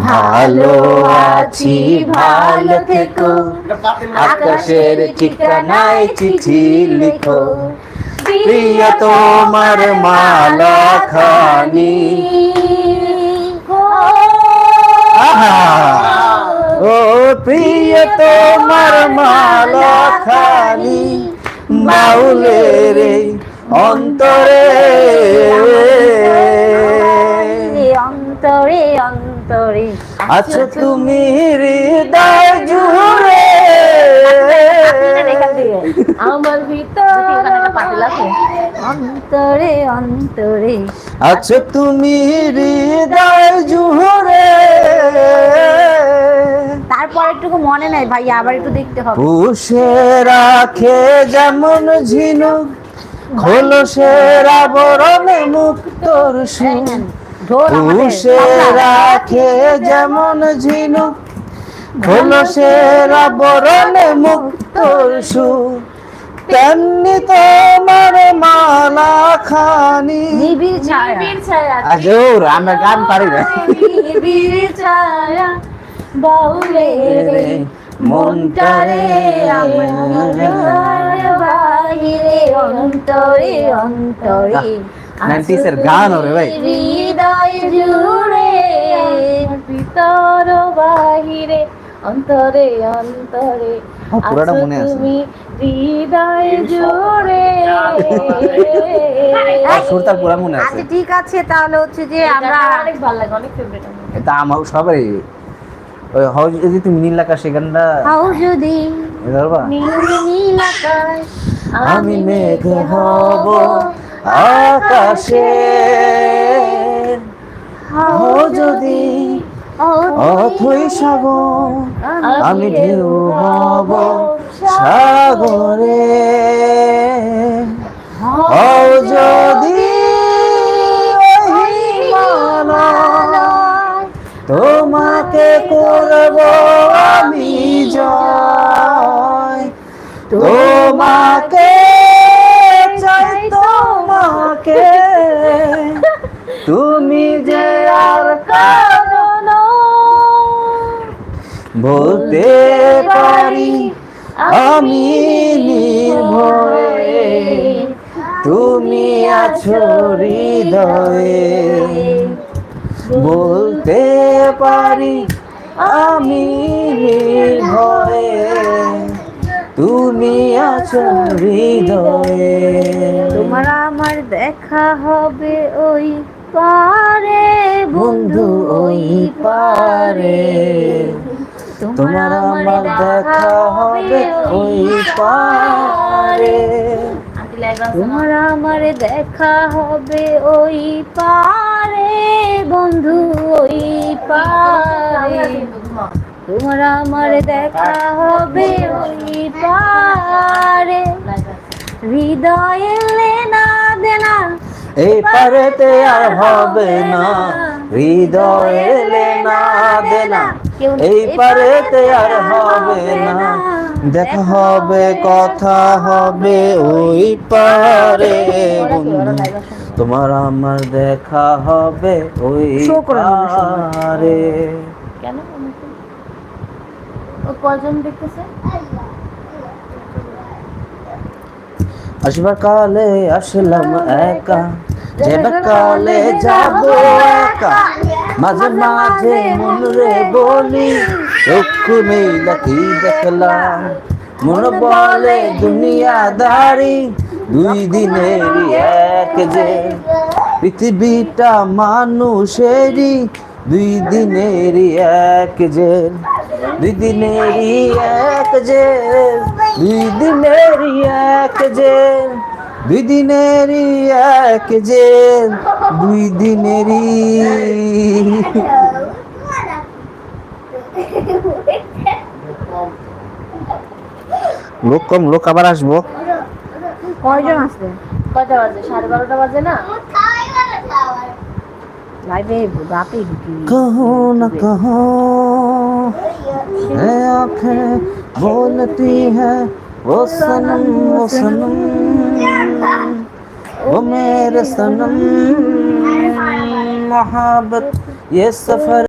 ভালো আছি ভালো থেকো, আকাশের ঠিকানায় চিঠি লিখো, প্রিয় তোমার মালা খানি। ও প্রিয় তোমার মালা খানি, বাউলের অন্তরে অন্তরে অন্তরে আছো তুমি হৃদয় জুড়ে, আমার ভিতর অন্তরে অন্তরে আছো তুমি হৃদয় জুড়ে। তারপর একটুকু মনে নাই ভাই, আবার একটু দেখতে হবে। পুষে রাখে যেমন ঝিনুক, খোলসের আবরণে মুক্তর সুর। পুষে রাখে যেমন ঝিনুক, খোলসের আবরণে মুক্তর সুর, তেমনি তোমার মালা খানি। নিবিড় ছায়া আজোর আমরা গান পারি না। নিবিড় ছায়া বাউলের মনটারে আমার বাহিরে অন্তরে অন্তরে 90s এর গান ওরে ভাই। হৃদয় জুড়ে ভিতর বাহিরে অন্তরে অন্তরে পুরোটা মনে আছে। তুমি হৃদয় জুড়ে। সুরটা পুরো মনে আছে। আচ্ছা ঠিক আছে, তাহলে হচ্ছে যে আমরা অনেক ভালো লাগে, অনেক ফেভারিট এটা আমার সবাই। ওই হাউ যদি তুমি নীল আকাশ এই গানটা হাউ যদি ধরবা, নীল আকাশ আমি মেঘ হব আকাশে, হাউ যদি অথই সাগর, আমি ঢেউ হব সাগরে, হাউ যদি তোমাকে করব আমি জয়, তোমাকে চাই তোমাকে, তুমি যে আর কারণ বলতে পারি আমি নির্ভয়ে, তুমি আছো হৃদয়ে, বলতে পারি আমি নির্ভয়ে, তুমি আছো হৃদয়ে। তোমার আমার দেখা হবে ওই পারে বন্ধু ওই পারে, তোমার আমার দেখা হবে ওই পারে, তোমার আমার দেখা হবে ওই পারে বন্ধু ওই পারে, তোমার আমার দেখা হবে ওই পারে, হৃদয়ে লেনা দেনা এই পারেতে আর হবে না, হৃদয়ে লেনা দেনা এই পারেতে আর হবে না, দেখা হবে কথা হবে ওই পারে বন্ধু, তোমার আমার দেখা হবে ওই পারে। কেন ও কজন দেখতেছে? আসবার কালে আসলাম একা, যাবার কালে যাব একা, মাঝে মাঝে মন রে বলি চক্ষু মেলা কি দেখলাম, মন বলে দুনিয়াদারি দুই দিনেরই এক যে, পৃথিবীটা মানুষেরই দুই দিনেরই এক যে, দুই দিনেরই এক যে, দুই দিনেরই এক যে, দুই দিনেরই এক যে, দুই দিনেরই। লোক কম, লোক আবার আসবো। কয়জন আসবে? কয়টা বাজে? 12:30 বাজে না? লাইভে রাতে ঢুকি। कहो न कहो है आँखें बोलती है वो सनम वो मेरे सनम, मोहब्बत ये सफर